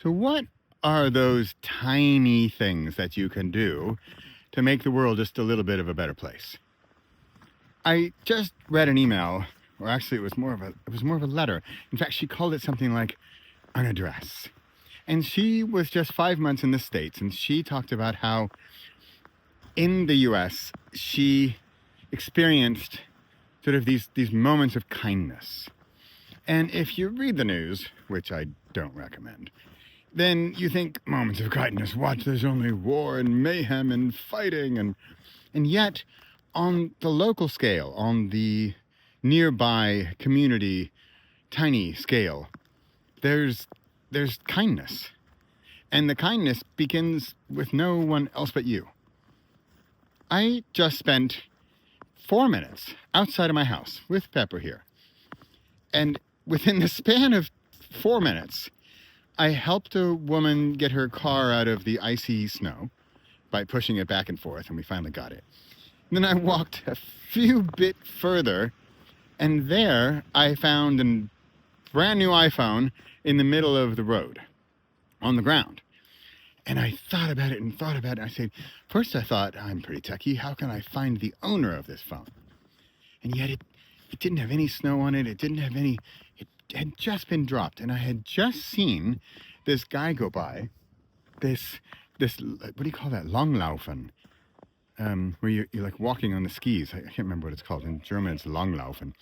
So what are those tiny things that you can do to make the world just a little bit of a better place? I just read an email, or actually it was more of a letter. In fact, she called it something like an address. And she was just 5 months in the States, and she talked about how in the US she experienced sort of these moments of kindness. And if you read the news, which I don't recommend, then you think, moments of kindness, what? There's only war and mayhem and fighting. And yet, on the local scale, on the nearby community, tiny scale, there's kindness. And the kindness begins with no one else but you. I just spent 4 minutes outside of my house with Pepper here. And within the span of 4 minutes, I helped a woman get her car out of the icy snow by pushing it back and forth, and we finally got it. And then I walked a few bit further, and there I found a brand new iPhone in the middle of the road, on the ground. And I thought about it. I said, first I thought, I'm pretty techie. How can I find the owner of this phone? And yet it didn't have any snow on it. It had just been dropped. And I had just seen this guy go by, this what do you call that? Langlaufen. Where you're like walking on the skis. I can't remember what it's called. In German, it's Langlaufen.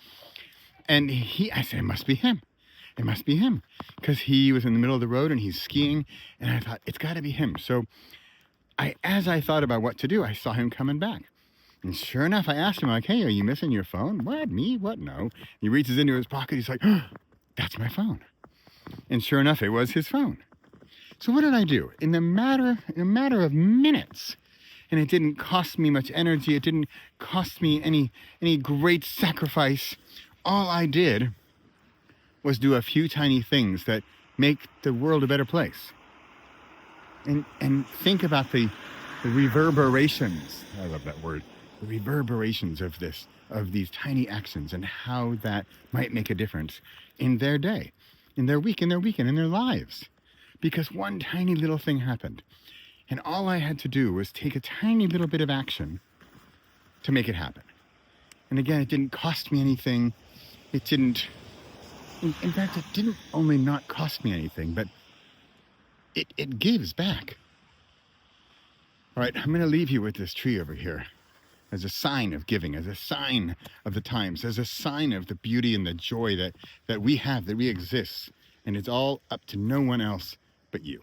And I said, it must be him. It must be him, because he was in the middle of the road and he's skiing, and I thought, it's got to be him. So as I thought about what to do, I saw him coming back. And sure enough, I asked him, like, hey, are you missing your phone? What, me? What? No. He reaches into his pocket. He's like, oh, that's my phone. And sure enough, it was his phone. So what did I do? In a matter of minutes, and it didn't cost me much energy. It didn't cost me any great sacrifice. All I did was do a few tiny things that make the world a better place. And think about the reverberations. I love that word. The reverberations of these tiny actions, and how that might make a difference in their day, in their week, in their weekend, in their lives. Because one tiny little thing happened. And all I had to do was take a tiny little bit of action to make it happen. And again, it didn't cost me anything. In fact, it didn't only not cost me anything, but it gives back. All right, I'm going to leave you with this tree over here as a sign of giving, as a sign of the times, as a sign of the beauty and the joy that we have, that we exist. And it's all up to no one else but you.